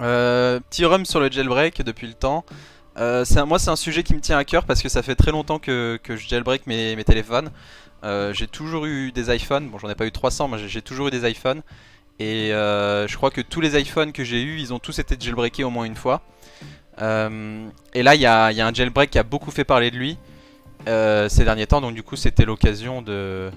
Petit rhum sur le jailbreak depuis le temps. Moi, c'est un sujet qui me tient à cœur parce que ça fait très longtemps que je jailbreak mes téléphones. J'ai toujours eu des iPhones. Bon, j'en ai pas eu 300, mais j'ai toujours eu des iPhones. Et je crois que tous les iPhones que j'ai eu, ils ont tous été jailbreakés au moins une fois. Et là, il y a un jailbreak qui a beaucoup fait parler de lui ces derniers temps. Donc, du coup, c'était l'occasion de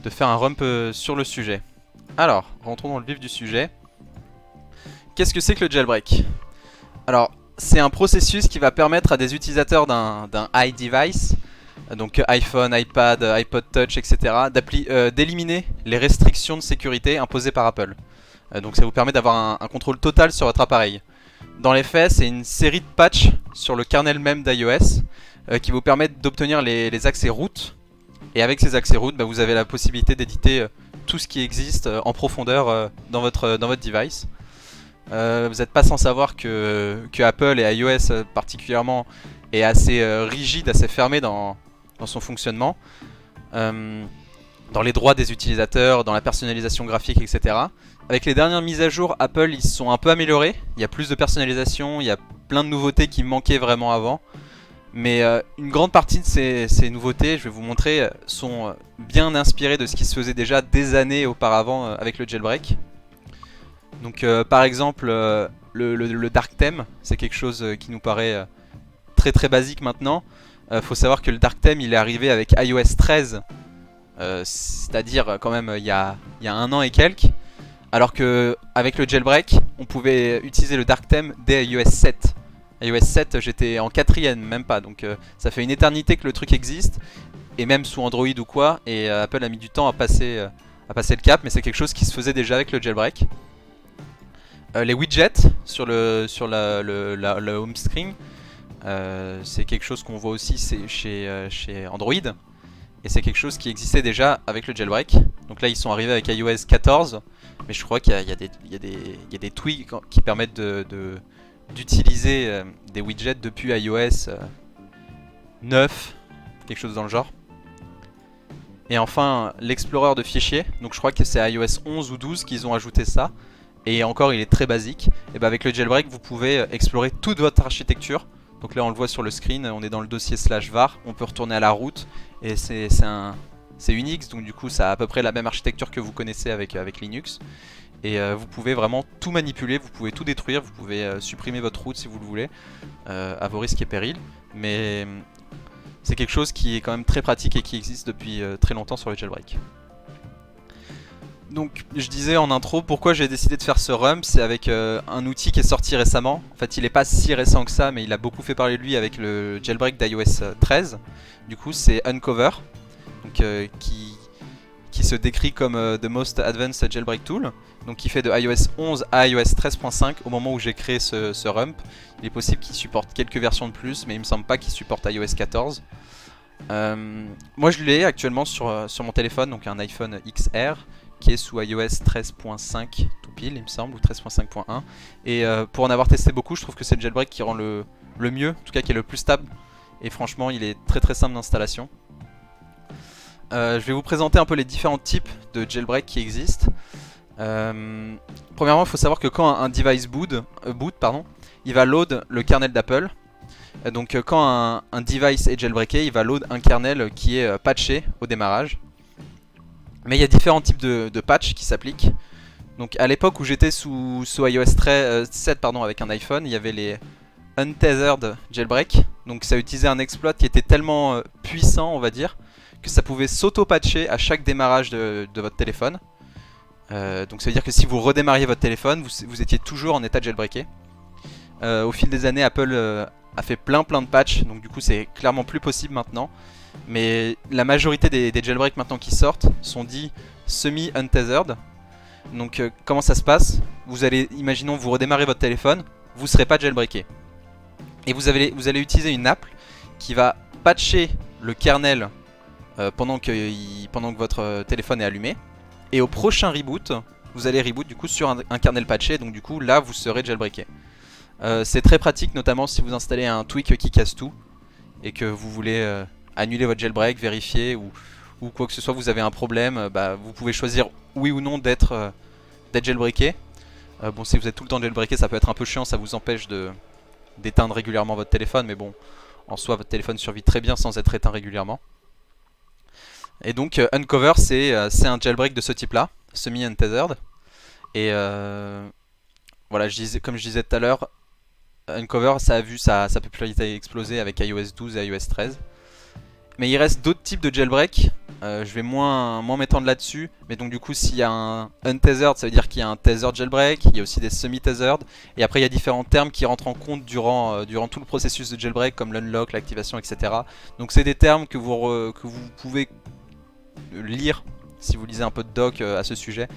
faire un rump sur le sujet. Alors, rentrons dans le vif du sujet. Qu'est-ce que c'est que le jailbreak? Alors, c'est un processus qui va permettre à des utilisateurs d'un iDevice, donc iPhone, iPad, iPod Touch, etc., d'éliminer les restrictions de sécurité imposées par Apple. Donc ça vous permet d'avoir un contrôle total sur votre appareil. Dans les faits, c'est une série de patchs sur le kernel même d'iOS qui vous permettent d'obtenir les accès root. Et avec ces accès root, vous avez la possibilité d'éditer tout ce qui existe en profondeur dans votre device. Vous n'êtes pas sans savoir que Apple et iOS particulièrement est assez rigide, assez fermé dans son fonctionnement, euh, dans les droits des utilisateurs, dans la personnalisation graphique, etc. Avec les dernières mises à jour, Apple ils se sont un peu améliorés. Il y a plus de personnalisation, il y a plein de nouveautés qui manquaient vraiment avant. Mais une grande partie de ces nouveautés, je vais vous montrer, sont bien inspirées de ce qui se faisait déjà des années auparavant avec le jailbreak. Donc par exemple le dark theme, c'est quelque chose qui nous paraît très très basique maintenant. Faut savoir que le dark theme il est arrivé avec iOS 13, c'est-à-dire quand même il y a un an et quelques. Alors que avec le jailbreak, on pouvait utiliser le dark theme dès iOS 7. iOS 7 j'étais en quatrième, même pas, donc ça fait une éternité que le truc existe. Et même sous Android ou quoi, et Apple a mis du temps à passer le cap, mais c'est quelque chose qui se faisait déjà avec le jailbreak. Les widgets sur le home screen, c'est quelque chose qu'on voit aussi chez Android. Et c'est quelque chose qui existait déjà avec le jailbreak. Donc là, ils sont arrivés avec iOS 14. Mais je crois qu'il y a des tweaks qui permettent d'utiliser des widgets depuis iOS 9, quelque chose dans le genre. Et enfin, l'explorer de fichiers. Donc je crois que c'est iOS 11 ou 12 qu'ils ont ajouté ça. Et encore, il est très basique. Et avec le jailbreak, vous pouvez explorer toute votre architecture. Donc là, on le voit sur le screen, on est dans le dossier /var. On peut retourner à la route. Et c'est Unix, donc du coup, ça a à peu près la même architecture que vous connaissez avec Linux. Et vous pouvez vraiment tout manipuler, vous pouvez tout détruire, vous pouvez supprimer votre route si vous le voulez, à vos risques et périls. Mais c'est quelque chose qui est quand même très pratique et qui existe depuis très longtemps sur le jailbreak. Donc je disais en intro pourquoi j'ai décidé de faire ce rump, c'est avec un outil qui est sorti récemment. En fait il est pas si récent que ça, mais il a beaucoup fait parler de lui avec le jailbreak d'iOS 13. Du coup c'est Uncover, donc, qui se décrit comme the most advanced jailbreak tool, donc qui fait de iOS 11 à iOS 13.5 au moment où j'ai créé ce rump. Il est possible qu'il supporte quelques versions de plus, mais il me semble pas qu'il supporte iOS 14. Moi je l'ai actuellement sur mon téléphone, donc un iPhone XR qui est sous iOS 13.5 tout pile il me semble, ou 13.5.1. Et pour en avoir testé beaucoup, je trouve que c'est le jailbreak qui rend le mieux, en tout cas qui est le plus stable. Et franchement il est très très simple d'installation. Je vais vous présenter un peu les différents types de jailbreak qui existent. Premièrement il faut savoir que quand un device boot, il va load le kernel d'Apple. Donc quand un device est jailbreaké, il va load un kernel qui est patché au démarrage. Mais il y a différents types de patchs qui s'appliquent. Donc à l'époque où j'étais sous iOS 7 avec un iPhone, il y avait les untethered jailbreak. Donc ça utilisait un exploit qui était tellement puissant, on va dire, que ça pouvait s'auto-patcher à chaque démarrage de votre téléphone. Donc ça veut dire que si vous redémarriez votre téléphone, vous étiez toujours en état jailbreaké. Au fil des années, Apple a fait plein de patchs, donc du coup c'est clairement plus possible maintenant. Mais la majorité des jailbreaks maintenant qui sortent sont dits semi-untethered. Donc comment ça se passe? Vous allez, imaginons vous redémarrez votre téléphone, vous ne serez pas jailbreaké. Et vous allez utiliser une app qui va patcher le kernel pendant que votre téléphone est allumé. Et au prochain reboot, vous allez reboot du coup sur un kernel patché, donc du coup là vous serez jailbreaké. C'est très pratique, notamment si vous installez un tweak qui casse tout et que vous voulez annuler votre jailbreak, vérifier ou quoi que ce soit, vous avez un problème, vous pouvez choisir oui ou non d'être jailbreaké. Bon, si vous êtes tout le temps jailbreaké, ça peut être un peu chiant, ça vous empêche d'éteindre régulièrement votre téléphone, mais bon, en soi, votre téléphone survit très bien sans être éteint régulièrement. Et donc, Uncover, c'est un jailbreak de ce type-là, semi-untethered. Et voilà, comme je disais tout à l'heure, Uncover, ça a vu sa popularité exploser avec iOS 12 et iOS 13. Mais il reste d'autres types de jailbreak. Je vais moins m'étendre là-dessus. Mais donc du coup, s'il y a un untethered, ça veut dire qu'il y a un tethered jailbreak. Il y a aussi des semi-tethered. Et après, il y a différents termes qui rentrent en compte durant tout le processus de jailbreak, comme l'unlock, l'activation, etc. Donc c'est des termes que vous pouvez lire si vous lisez un peu de doc à ce sujet.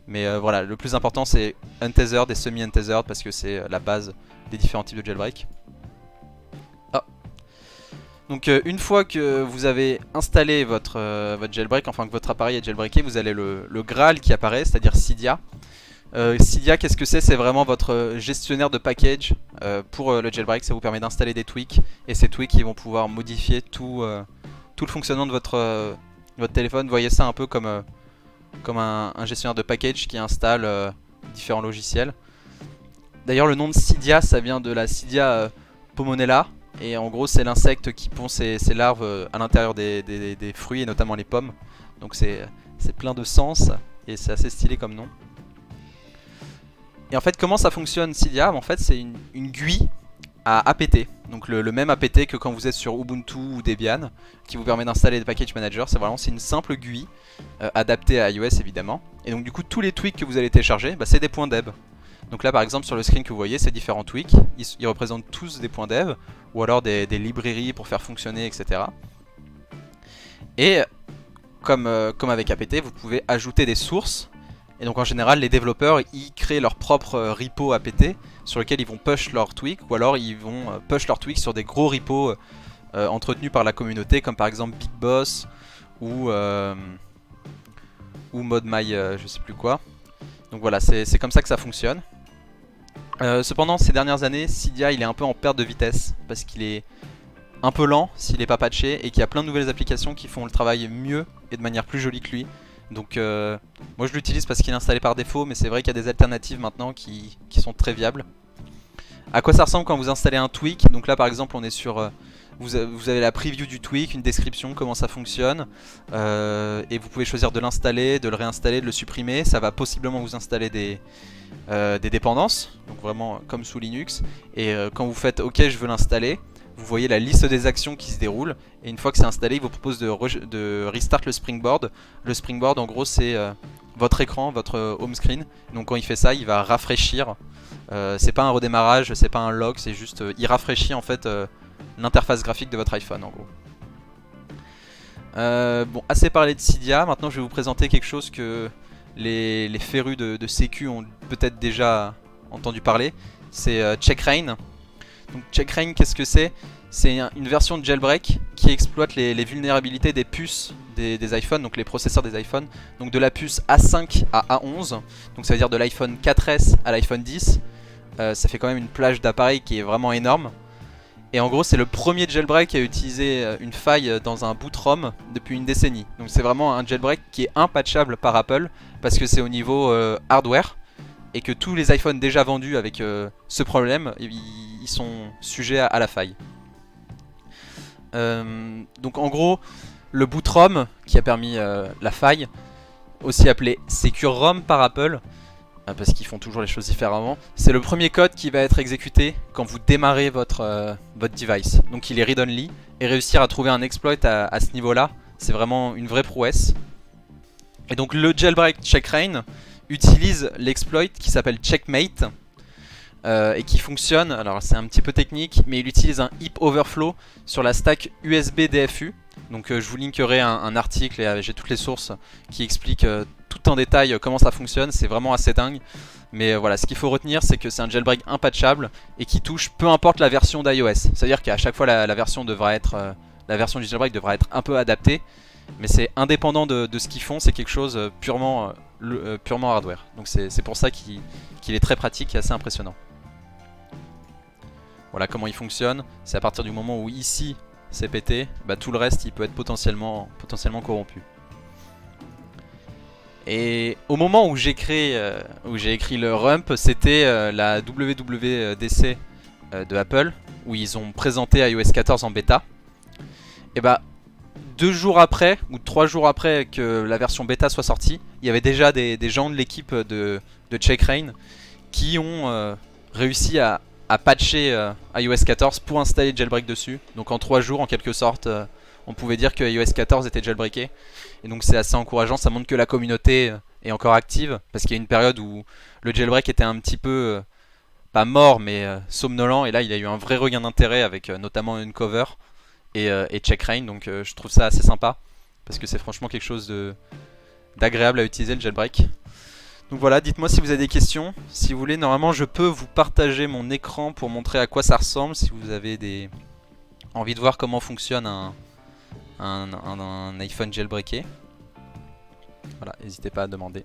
Mais voilà, le plus important c'est untethered et semi-untethered parce que c'est la base des différents types de jailbreak. Donc une fois que vous avez installé votre jailbreak, enfin que votre appareil est jailbreaké, vous avez le Graal qui apparaît, c'est-à-dire Cydia. Cydia, qu'est-ce que c'est? C'est vraiment votre gestionnaire de package pour le jailbreak. Ça vous permet d'installer des tweaks, et ces tweaks ils vont pouvoir modifier tout le fonctionnement de votre téléphone. Vous voyez ça un peu comme un gestionnaire de package qui installe différents logiciels. D'ailleurs le nom de Cydia, ça vient de la Cydia pomonella. Et en gros c'est l'insecte qui pond ses larves à l'intérieur des fruits et notamment les pommes. Donc c'est plein de sens et c'est assez stylé comme nom. Et en fait comment ça fonctionne Cydia? En fait c'est une GUI à apt. Donc le même apt que quand vous êtes sur Ubuntu ou Debian, qui vous permet d'installer des package managers. C'est une simple GUI adaptée à iOS évidemment. Et donc du coup tous les tweaks que vous allez télécharger, c'est des points .deb. Donc là par exemple sur le screen que vous voyez, ces différents tweaks, ils représentent tous des points .dev ou alors des librairies pour faire fonctionner, etc. Et comme avec apt, vous pouvez ajouter des sources. Et donc en général les développeurs ils créent leur propre repo apt sur lequel ils vont push leurs tweaks, ou alors ils vont push leurs tweaks sur des gros repos entretenus par la communauté, comme par exemple Big Boss ou ModMy je sais plus quoi. Donc voilà, c'est comme ça que ça fonctionne. Cependant ces dernières années, Cydia il est un peu en perte de vitesse parce qu'il est un peu lent s'il n'est pas patché et qu'il y a plein de nouvelles applications qui font le travail mieux et de manière plus jolie que lui. Donc moi je l'utilise parce qu'il est installé par défaut, mais c'est vrai qu'il y a des alternatives maintenant qui sont très viables. À quoi ça ressemble quand vous installez un tweak? Donc là par exemple on est sur... vous avez la preview du tweak, une description, comment ça fonctionne, et vous pouvez choisir de l'installer, de le réinstaller, de le supprimer. Ça va possiblement vous installer des dépendances, donc vraiment comme sous Linux. Et quand vous faites OK je veux l'installer, vous voyez la liste des actions qui se déroulent. Et une fois que c'est installé, il vous propose de restart le Springboard. Le Springboard en gros c'est votre écran, votre home screen. Donc quand il fait ça, il va rafraîchir. C'est pas un redémarrage, c'est pas un lock, c'est juste il rafraîchit en fait l'interface graphique de votre iPhone en gros. Bon, assez parlé de Cydia, maintenant je vais vous présenter quelque chose que les férus de sécu ont peut-être déjà entendu parler. C'est Checkra1n. Donc Checkra1n, qu'est-ce que c'est? C'est une version de jailbreak qui exploite les vulnérabilités des puces des iPhones, donc les processeurs des iPhones. Donc de la puce A5 à A11, donc ça veut dire de l'iPhone 4S à l'iPhone 10. Ça fait quand même une plage d'appareils qui est vraiment énorme. Et en gros c'est le premier jailbreak à utiliser une faille dans un boot ROM depuis une décennie. Donc c'est vraiment un jailbreak qui est impatchable par Apple parce que c'est au niveau hardware et que tous les iPhones déjà vendus avec ce problème, ils sont sujets à la faille. Donc en gros le boot ROM qui a permis la faille, aussi appelé Secure ROM par Apple, parce qu'ils font toujours les choses différemment, c'est le premier code qui va être exécuté quand vous démarrez votre device. Donc il est read-only, et réussir à trouver un exploit à ce niveau là, c'est vraiment une vraie prouesse. Et donc le jailbreak Checkra1n utilise l'exploit qui s'appelle Checkmate, et qui fonctionne, alors c'est un petit peu technique, mais il utilise un heap overflow sur la stack USB DFU. Donc je vous linkerai un article et j'ai toutes les sources qui expliquent tout en détail comment ça fonctionne. C'est vraiment assez dingue. Mais voilà, ce qu'il faut retenir c'est que c'est un jailbreak impatchable et qui touche peu importe la version d'iOS. C'est-à-dire qu'à chaque fois la version du jailbreak devra être un peu adaptée. Mais c'est indépendant de ce qu'ils font, c'est quelque chose purement hardware. Donc c'est pour ça qu'il est très pratique et assez impressionnant. Voilà comment il fonctionne. C'est à partir du moment où ici c'est pété, tout le reste il peut être potentiellement corrompu. Et au moment où j'ai écrit le rump, c'était la WWDC de Apple, où ils ont présenté iOS 14 en bêta. Et bah 2 jours après, ou 3 jours après que la version bêta soit sortie, il y avait déjà des gens de l'équipe de Checkra1 qui ont réussi à patcher iOS 14 pour installer Jailbreak dessus. Donc en 3 jours, en quelque sorte, on pouvait dire que iOS 14 était jailbreaké. Et donc c'est assez encourageant, ça montre que la communauté est encore active, parce qu'il y a une période où le jailbreak était un petit peu, pas mort, mais somnolent, et là il a eu un vrai regain d'intérêt avec notamment Uncover et Checkra1, donc je trouve ça assez sympa, parce que c'est franchement quelque chose d'agréable à utiliser le jailbreak. Donc voilà, dites-moi si vous avez des questions. Si vous voulez, normalement je peux vous partager mon écran pour montrer à quoi ça ressemble, si vous avez envie de voir comment fonctionne un iPhone jailbreaké. Voilà, n'hésitez pas à demander.